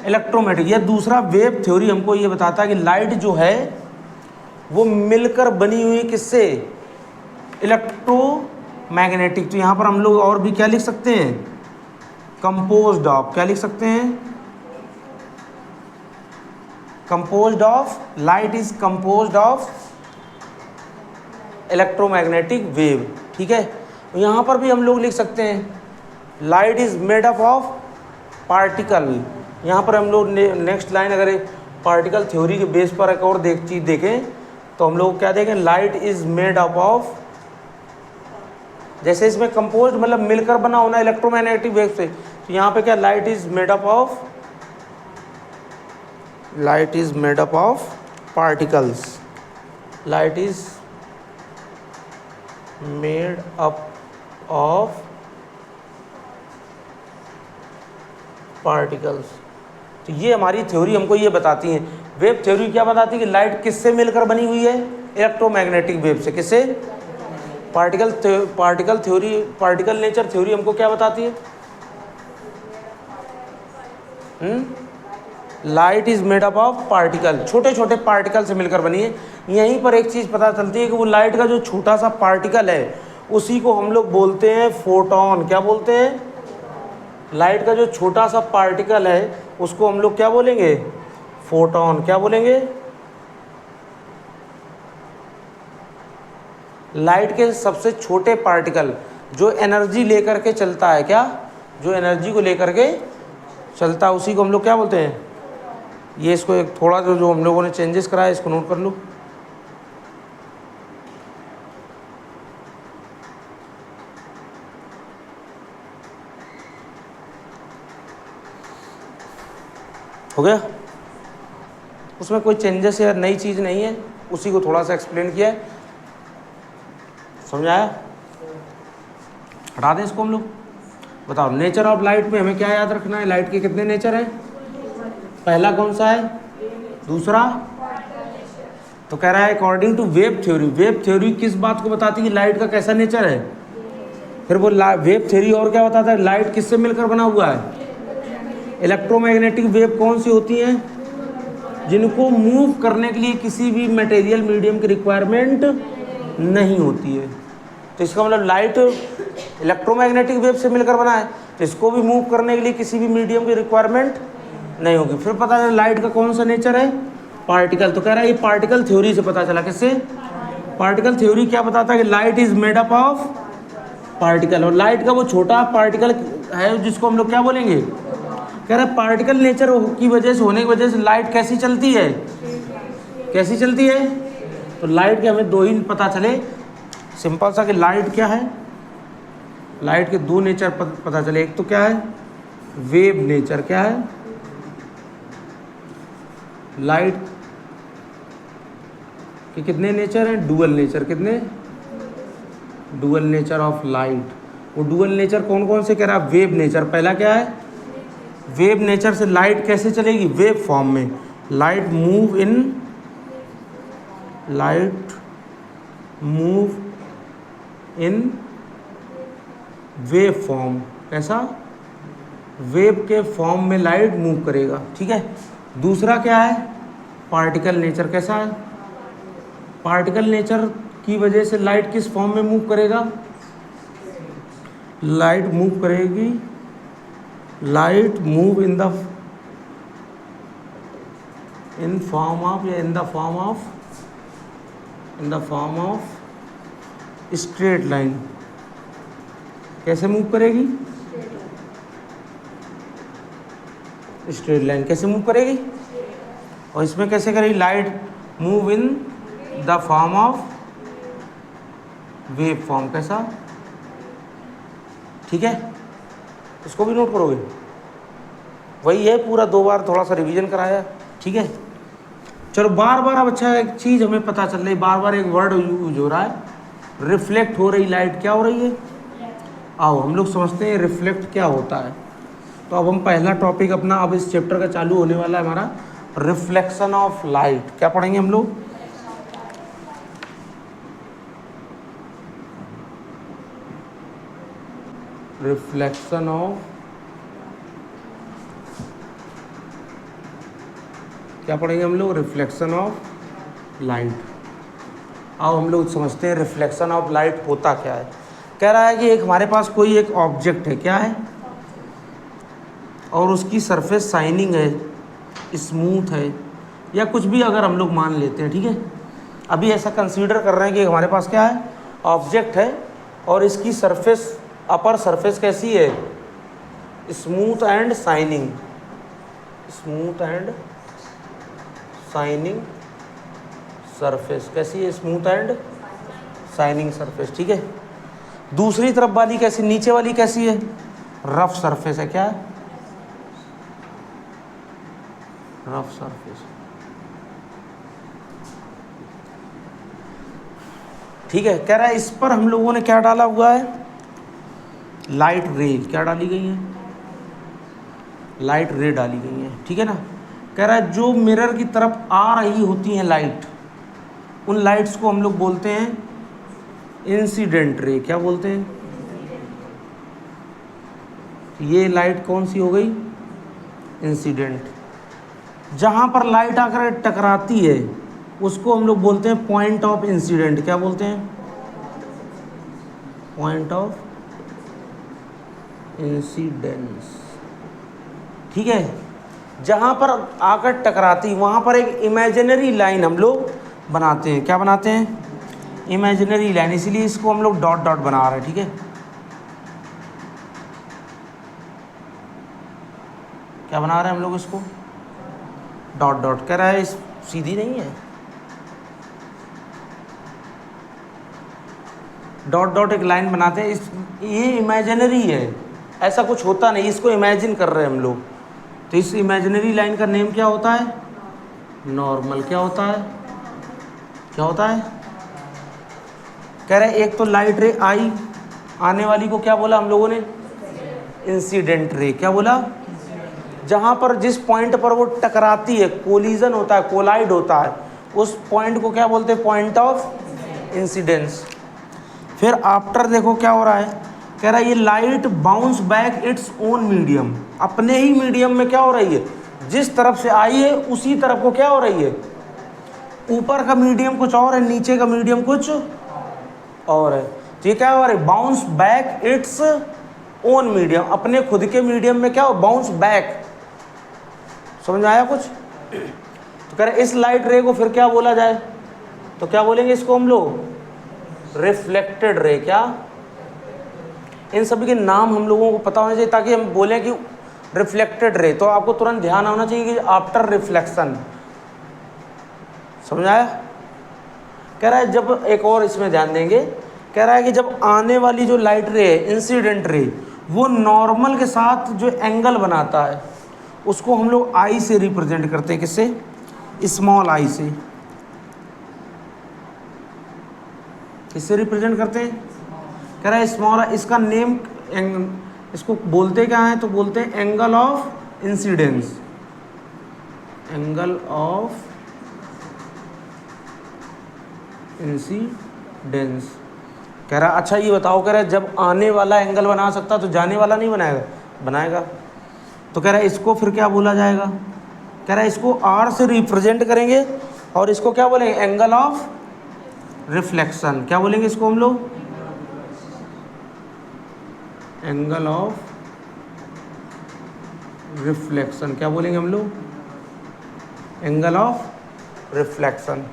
इलेक्ट्रोमैग्नेटिक। यह दूसरा वेव थ्योरी हमको ये बताता है कि लाइट जो है वो मिलकर बनी हुई किससे, इलेक्ट्रोमैग्नेटिक। तो यहाँ पर हम लोग और भी क्या लिख सकते हैं, कंपोज्ड ऑफ। क्या लिख सकते हैं? Composed of, light is composed of electromagnetic wave. ठीक है। यहाँ पर भी हम लोग लिख सकते हैं light is made up of particle. यहाँ पर हम लोग नेक्स्ट लाइन अगर पार्टिकल थ्योरी के बेस पर एक और चीज़ देखें तो हम लोग क्या देखें, light is made up of, जैसे इसमें कंपोज्ड मतलब मिलकर बना होना इलेक्ट्रोमैग्नेटिक वेव से, तो यहाँ पे क्या light is made up of, light is made up of particles. Light is made up of particles. तो ये हमारी थ्योरी हमको ये बताती है। वेव थ्योरी क्या बताती है कि लाइट किससे मिलकर बनी हुई है, इलेक्ट्रोमैग्नेटिक वेव से। किससे? Particle theory, particle nature theory हमको क्या बताती है, light is made up of particle, छोटे छोटे पार्टिकल से मिलकर बनी है। यहीं पर एक चीज़ पता चलती है कि वो लाइट का जो छोटा सा पार्टिकल है उसी को हम लोग बोलते हैं फोटोन। क्या बोलते हैं? लाइट का जो छोटा सा पार्टिकल है उसको हम लोग क्या बोलेंगे, फोटोन। क्या बोलेंगे? लाइट के सबसे छोटे पार्टिकल जो एनर्जी लेकर के चलता है, क्या, जो एनर्जी को लेकर के चलता है उसी को हम लोग क्या बोलते हैं। ये इसको एक थोड़ा जो हम लोगों ने चेंजेस कराया इसको नोट कर लो। हो गया? उसमें कोई चेंजेस या नई चीज़ नहीं है, उसी को थोड़ा सा एक्सप्लेन किया है। समझ आया? हटा दें इसको हम लोग। बताओ नेचर ऑफ लाइट में हमें क्या याद रखना है, लाइट के कितने नेचर हैं, पहला कौन सा है, दूसरा, तो कह रहा है according to wave theory, wave theory किस बात को बताती है कि लाइट का कैसा नेचर है, फिर वो वेव थ्योरी और क्या बताता है, लाइट किससे मिलकर बना हुआ है, इलेक्ट्रोमैग्नेटिक वेव कौन सी होती हैं, जिनको मूव करने के लिए किसी भी मटेरियल मीडियम की रिक्वायरमेंट नहीं होती है। तो इसका मतलब लाइट इलेक्ट्रोमैग्नेटिक वेव से मिलकर बना है, तो इसको भी मूव करने के लिए किसी भी मीडियम की रिक्वायरमेंट नहीं होगी। फिर पता चला लाइट का कौन सा नेचर है, पार्टिकल। तो कह रहा है ये पार्टिकल थ्योरी से पता चला, किससे, पार्टिकल थ्योरी क्या बताता है कि light is made up of particle, और लाइट का वो छोटा पार्टिकल है जिसको हम लोग क्या बोलेंगे, कह रहा है पार्टिकल नेचर की वजह से, होने की वजह से लाइट कैसी चलती है, कैसी चलती है। तो लाइट के हमें दो ही पता चले, सिंपल सा, कि लाइट क्या है, लाइट के दो नेचर पता चले, एक तो क्या है वेव नेचर, क्या है लाइट के कितने नेचर हैं, डुअल नेचर, कितने, डुअल नेचर ऑफ लाइट। वो डुअल नेचर कौन कौन से, कह रहा है वेव नेचर, पहला क्या है, वेव नेचर से लाइट कैसे चलेगी, वेव फॉर्म में, light move in wave form, कैसा, वेव के फॉर्म में लाइट मूव करेगा, ठीक है। दूसरा क्या है, पार्टिकल नेचर, कैसा है, पार्टिकल नेचर की वजह से लाइट किस फॉर्म में मूव करेगा, लाइट मूव करेगी, light move in form of, या in the form of straight line, कैसे मूव करेगी, स्ट्रेट लाइन कैसे मूव करेगी, और इसमें कैसे करेगी, light move in the form of wave form, कैसा, ठीक है, इसको भी नोट करोगे, वही है पूरा, दो बार थोड़ा सा रिवीजन कराया, ठीक है। चलो बार बार, अब अच्छा एक चीज़ हमें पता चल रही, बार बार एक वर्ड यूज हो रहा है, रिफ्लेक्ट हो रही लाइट, क्या हो रही है, आओ हम लोग समझते हैं रिफ्लेक्ट क्या होता है। तो अब हम पहला टॉपिक अपना, अब इस चैप्टर का चालू होने वाला है हमारा, रिफ्लेक्शन ऑफ लाइट, क्या पढ़ेंगे हम लोग, रिफ्लेक्शन ऑफ, क्या पढ़ेंगे हम लोग, रिफ्लेक्शन ऑफ लाइट। आओ हम लोग समझते हैं रिफ्लेक्शन ऑफ लाइट होता क्या है। कह रहा है कि एक हमारे पास कोई एक ऑब्जेक्ट है, क्या है, और उसकी सरफेस शाइनिंग है, स्मूथ है, या कुछ भी अगर हम लोग मान लेते हैं, ठीक है। अभी ऐसा कंसीडर कर रहे हैं कि हमारे पास क्या है, ऑब्जेक्ट है, और इसकी सरफेस, अपर सरफेस कैसी है, smooth and shining, smooth and shining surface, कैसी है, स्मूथ एंड शाइनिंग सरफेस, ठीक है। दूसरी तरफ वाली कैसी, नीचे वाली कैसी है, रफ सरफेस है, क्या है, रफ सरफेस, ठीक है। कह रहा है इस पर हम लोगों ने क्या डाला हुआ है, लाइट रे, क्या डाली गई है, लाइट रे डाली गई है, ठीक है ना। कह रहा है जो मिरर की तरफ आ रही होती हैं लाइट, उन लाइट्स को हम लोग बोलते हैं इंसिडेंट रे, क्या बोलते हैं, ये लाइट कौन सी हो गई, इंसिडेंट। जहाँ पर लाइट आकर टकराती है उसको हम लोग बोलते हैं पॉइंट ऑफ इंसिडेंट, क्या बोलते हैं, पॉइंट ऑफ इंसिडेंस, ठीक है। जहाँ पर आकर टकराती वहाँ पर एक इमेजिनरी लाइन हम लोग बनाते हैं, क्या बनाते हैं, इमेजिनरी लाइन, इसीलिए इसको हम लोग डॉट डॉट बना रहे हैं, ठीक है। क्या बना रहे हैं हम लोग इसको, डॉट डॉट। कह रहा है इस सीधी नहीं है, डॉट डॉट एक लाइन बनाते हैं, इस ये इमेजिनरी है, ऐसा कुछ होता नहीं, इसको इमेजिन कर रहे हैं हम लोग। तो इस इमेजिनरी लाइन का नेम क्या होता है, नॉर्मल। क्या होता है, क्या होता है, कह रहे एक तो लाइट रे आई, आने वाली को क्या बोला हम लोगों ने, इंसिडेंट रे। क्या बोला? जहाँ पर जिस पॉइंट पर वो टकराती है, कोलिजन होता है, कोलाइड होता है, उस पॉइंट को क्या बोलते हैं? Point of incidence. फिर आफ्टर देखो क्या हो रहा है, कह रहा है ये light bounce back its own medium, अपने ही मीडियम में क्या हो रही है, जिस तरफ से आई है उसी तरफ को क्या हो रही है, ऊपर का मीडियम कुछ और है, नीचे का मीडियम कुछ और है। तो ये क्या हो रहा है? Bounce back its own medium, अपने खुद के मीडियम में क्या हो, बाउंस बैक। समझ में आया कुछ? तो कह रहे इस लाइट रे को फिर क्या बोला जाए, तो क्या बोलेंगे इसको हम लोग? Reflected ray. क्या? इन सभी के नाम हम लोगों को पता होना चाहिए ताकि हम बोलें कि रिफ्लेक्टेड रे, तो आपको तुरंत ध्यान आना चाहिए कि आफ्टर रिफ्लेक्शन। समझ आया? कह रहा है जब, एक और इसमें ध्यान देंगे, कह रहा है कि जब आने वाली जो लाइट रे है, इंसिडेंट रे, वो नॉर्मल के साथ जो एंगल बनाता है उसको हम लोग आई से रिप्रेजेंट करते हैं। किससे? स्मॉल आई से। किससे रिप्रेजेंट करते हैं? कह रहा है स्मॉल, इसका नेम, इसको बोलते क्या है, तो बोलते हैं angle of incidence. Angle of incidence. कह रहा अच्छा ये बताओ, कह रहा है जब आने वाला एंगल बना सकता तो जाने वाला नहीं बनाएगा? बनाएगा। तो कह रहा है इसको फिर क्या बोला जाएगा? कह रहा है इसको आर से रिप्रेजेंट करेंगे और इसको क्या बोलेंगे? Angle of reflection. क्या बोलेंगे इसको हम लोग? Angle of reflection. क्या बोलेंगे हम लोग? Angle of reflection.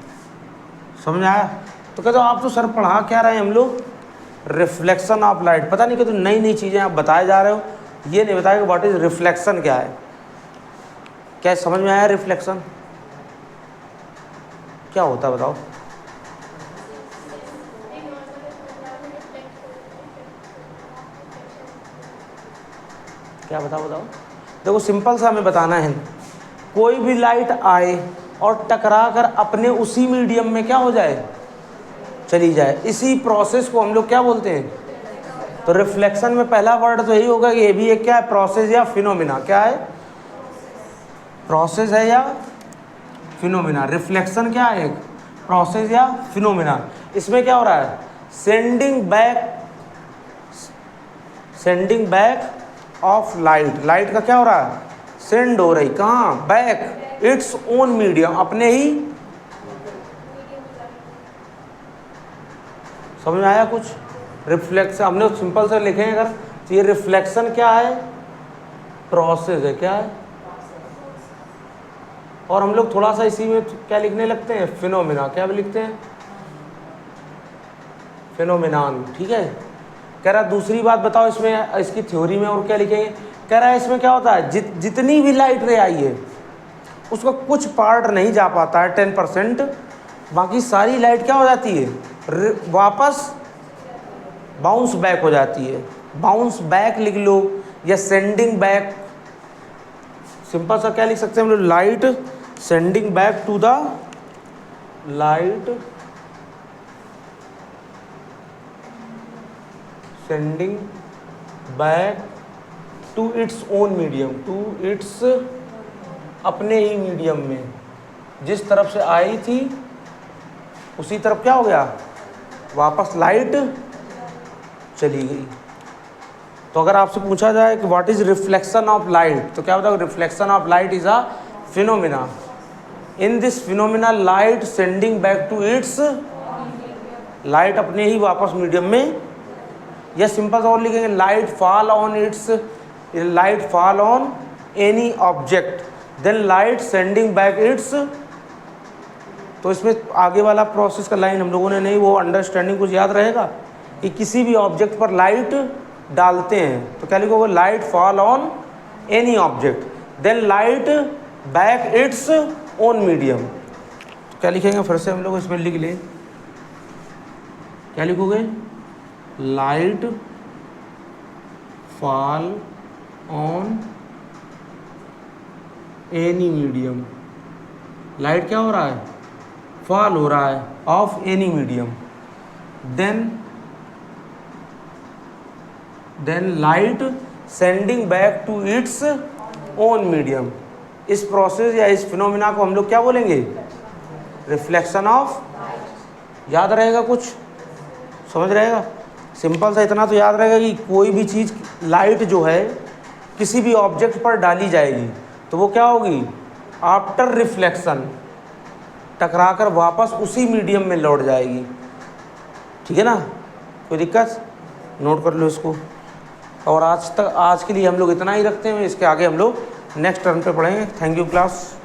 समझ आया? तो कहते हो आप तो सर पढ़ा क्या रहे हैं हम लोग? Reflection of light. पता नहीं कि तो नई नई चीज़ें आप बताए जा रहे हो, ये नहीं बताया कि व्हाट इज रिफ्लेक्शन क्या है। क्या समझ में आया रिफ्लेक्शन क्या होता है? बताओ। क्या बताओ? देखो सिंपल सा हमें बताना है, कोई भी लाइट आए और टकरा कर अपने उसी मीडियम में क्या हो जाए, चली जाए, इसी प्रोसेस को हम लोग क्या बोलते हैं? तो रिफ्लेक्शन में पहला वर्ड तो यही होगा कि ये भी एक क्या है? प्रोसेस या फिनोमिना। क्या है? प्रोसेस है या फिनोमिना। रिफ्लेक्शन क्या है? एक प्रोसेस या फिनोमिना। इसमें क्या हो रहा है? Sending back of light. Light का क्या हो रहा है? सेंड हो रही, कहाँ? बैक इट्स ओन मीडियम, अपने ही। समझ में आया कुछ? रिफ्लेक्शन हमने सिंपल से लिखे अगर, तो ये रिफ्लेक्शन क्या है? प्रोसेस है। क्या है? और हम लोग थोड़ा सा इसी में क्या लिखने लगते हैं? फिनोमिना। क्या भी लिखते हैं? फिनोमिनान। ठीक है। कह रहा दूसरी बात बताओ इसमें, इसकी थ्योरी में और क्या लिखेंगे? कह रहा है इसमें क्या होता है, जितनी भी लाइट रे आई है उसका कुछ पार्ट नहीं जा पाता है 10%, बाकी सारी लाइट क्या हो जाती है? वापस बाउंस बैक हो जाती है। बाउंस बैक लिख लो या सेंडिंग बैक। सिंपल सा क्या लिख सकते हैं हम लोग? Light sending back to the light sending back to its own medium, to its अपने ही मीडियम में, जिस तरफ से आई थी उसी तरफ क्या हो गया? वापस लाइट चली गई। तो अगर आपसे पूछा जाए कि what is reflection of light, तो क्या बताओ? Reflection of light is a phenomena. In this phenomena light sending back to its, light अपने ही वापस मीडियम में, या सिंपल और लिखेंगे light fall on its, light fall on any object then light sending back its. तो इसमें आगे वाला प्रोसेस का लाइन हम लोगों ने नहीं, वो अंडरस्टैंडिंग कुछ याद रहेगा कि किसी भी ऑब्जेक्ट पर लाइट डालते हैं तो क्या लिखोगे? Light fall on any object then light back its own medium. क्या लिखेंगे फिर से हम लोग इसमें लिख लें, क्या लिखोगे? Light fall on any medium. Light क्या हो रहा है? फॉल हो रहा है of any medium, then light sending back to its own medium. इस प्रोसेस या इस फिनोमिना को हम लोग क्या बोलेंगे? Reflection of. याद रहेगा कुछ? समझ रहेगा? सिंपल सा इतना तो याद रहेगा कि कोई भी चीज़, लाइट जो है किसी भी ऑब्जेक्ट पर डाली जाएगी तो वो क्या होगी? आफ्टर रिफ्लेक्शन टकराकर वापस उसी मीडियम में लौट जाएगी। ठीक है ना? कोई दिक्कत? नोट कर लो इसको। और आज के लिए हम लोग इतना ही रखते हैं, इसके आगे हम लोग नेक्स्ट टर्म पे पढ़ेंगे। Thank you class.